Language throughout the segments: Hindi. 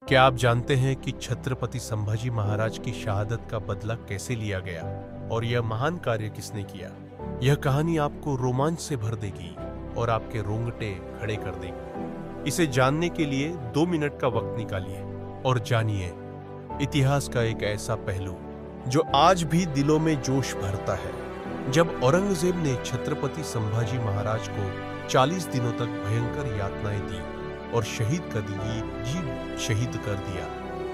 क्या आप जानते हैं कि छत्रपति संभाजी महाराज की शहादत का बदला कैसे लिया गया और यह महान कार्य किसने किया? यह कहानी आपको रोमांच से भर देगी और आपके रोंगटे खड़े कर देगी। इसे जानने के लिए 2 मिनट का वक्त निकालिए और जानिए इतिहास का एक ऐसा पहलू जो आज भी दिलों में जोश भरता है। जब औरंगजेब ने छत्रपति संभाजी महाराज को 40 दिनों तक भयंकर यातनाएं दी और शहीद कर दिया,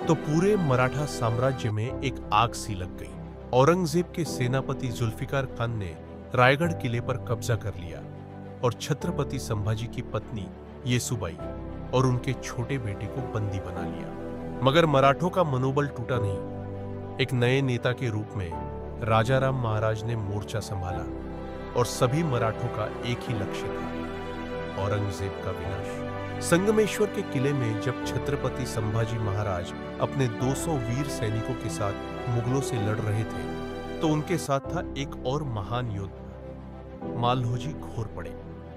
तो पूरे मराठा साम्राज्य में एक आग सी लग गई। औरंगजेब के सेनापति जुल्फिकार खान ने रायगढ़ किले पर कब्जा कर लिया और छत्रपति संभाजी की पत्नी येसुबाई और उनके छोटे बेटे को बंदी बना लिया। मगर मराठों का मनोबल टूटा नहीं। एक नए नेता के रूप में राजाराम महाराज ने मोर्चा संभाला और सभी मराठों का एक ही लक्ष्य था, औरंगजेब का विनाश। संगमेश्वर के किले में जब छत्रपति संभाजी महाराज अपने 200 वीर सैनिकों के साथ मुगलों से लड़ रहे थे, तो उनके साथ था एक और महान योद्धा, मालहोजी घोरपड़े।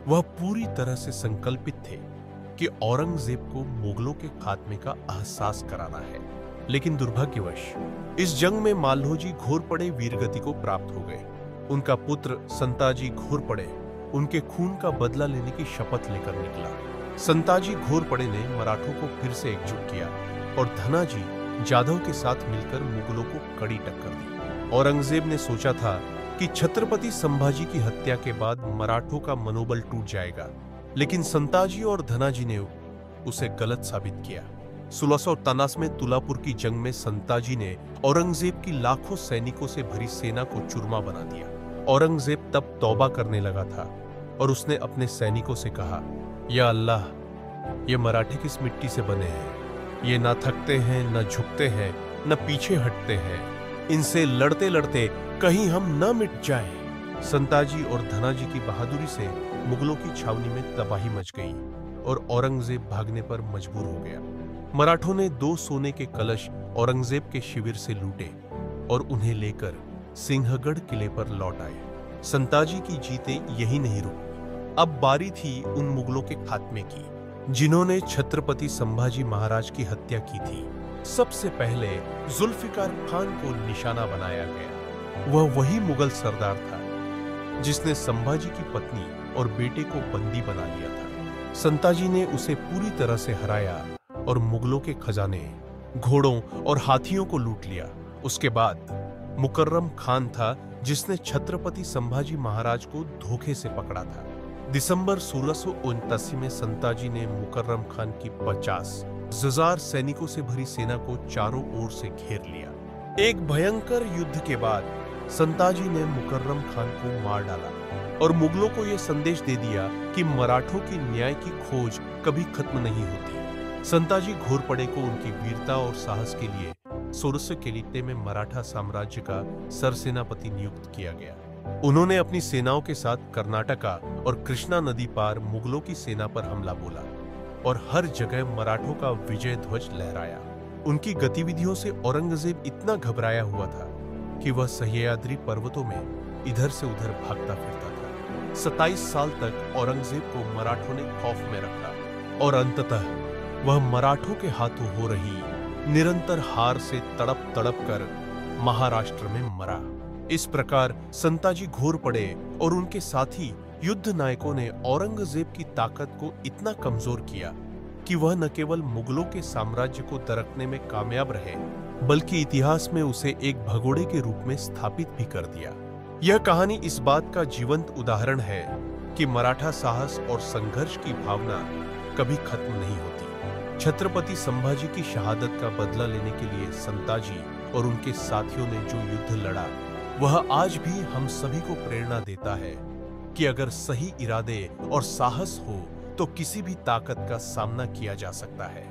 वह पूरी तरह से संकल्पित थे कि औरंगजेब को मुगलों के खात्मे का एहसास कराना है। लेकिन दुर्भाग्यवश इस जंग में मालहोजी घोरपड़े वीरगति को प्राप्त हो गए। उनका पुत्र संताजी घोरपड़े उनके खून का बदला लेने की शपथ लेकर निकला। संताजी घोरपड़े ने मराठों को फिर से एकजुट किया और धनाजी जाधव के साथ मिलकर मुगलों को कड़ी टक्कर दी। औरंगजेब ने सोचा था कि छत्रपति संभाजी की हत्या के बाद मराठों का मनोबल टूट जाएगा, लेकिन संताजी और धनाजी ने उसे गलत साबित किया। 1653 में तुलापुर की जंग में संताजी ने औरंगजेब की लाखों सैनिकों से भरी सेना को चूरमा बना दिया। औरंगजेब तब तौबा करने लगा था और उसने अपने सैनिकों से कहा, या अल्लाह, ये मराठे किस मिट्टी से बने हैं? ये ना थकते हैं, न झुकते हैं, न पीछे हटते हैं। इनसे लड़ते लड़ते कहीं हम न मिट जाएं। संताजी और धनाजी की बहादुरी से मुगलों की छावनी में तबाही मच गई और औरंगजेब भागने पर मजबूर हो गया। मराठों ने 2 सोने के कलश औरंगजेब के शिविर से लूटे और उन्हें लेकर सिंहगढ़ किले पर लौट आए। संताजी की जीतें यही नहीं रुकी। अब बारी थी उन मुगलों के खात्मे की जिन्होंने छत्रपति संभाजी महाराज की हत्या की थी। सबसे पहले जुल्फिकार खान को निशाना बनाया गया। वह वही मुगल सरदार था जिसने संभाजी की पत्नी और बेटे को बंदी बना लिया था। संताजी ने उसे पूरी तरह से हराया और मुगलों के खजाने, घोड़ों और हाथियों को लूट लिया। उसके बाद मुकर्रम खान था जिसने छत्रपति संभाजी महाराज को धोखे से पकड़ा था। दिसंबर 1679 में संताजी ने मुकर्रम खान की 50,000 सैनिकों से भरी सेना को चारों ओर से घेर लिया। एक भयंकर युद्ध के बाद संताजी ने मुकर्रम खान को मार डाला और मुगलों को यह संदेश दे दिया कि मराठों की न्याय की खोज कभी खत्म नहीं होती। संताजी घोरपड़े को उनकी वीरता और साहस के लिए सोरसकेलिटे में मराठा साम्राज्य का सरसेनापति नियुक्त किया गया। उन्होंने अपनी सेनाओं के साथ कर्नाटका और कृष्णा नदी पार मुगलों की सेना पर हमला बोला और हर जगह मराठों का विजय ध्वज लहराया। उनकी गतिविधियों से औरंगजेब इतना घबराया हुआ था कि वह सह्याद्री पर्वतों में इधर से उधर भागता फिरता था। 27 साल तक औरंगजेब को मराठों ने खौफ में रखा और अंततः वह मराठों के हाथों हो रही निरंतर हार से तड़प तड़प कर महाराष्ट्र में मरा। इस प्रकार संताजी घोरपड़े और उनके साथी युद्ध नायकों ने औरंगजेब की ताकत को इतना कमजोर किया कि वह न केवल मुगलों के साम्राज्य को दरकने में कामयाब रहे, बल्कि इतिहास में उसे एक भगोड़े के रूप में स्थापित भी कर दिया। यह कहानी इस बात का जीवंत उदाहरण है कि मराठा साहस और संघर्ष की भावना कभी खत्म नहीं होती। छत्रपति संभाजी की शहादत का बदला लेने के लिए संताजी और उनके साथियों ने जो युद्ध लड़ा, वह आज भी हम सभी को प्रेरणा देता है कि अगर सही इरादे और साहस हो तो किसी भी ताकत का सामना किया जा सकता है।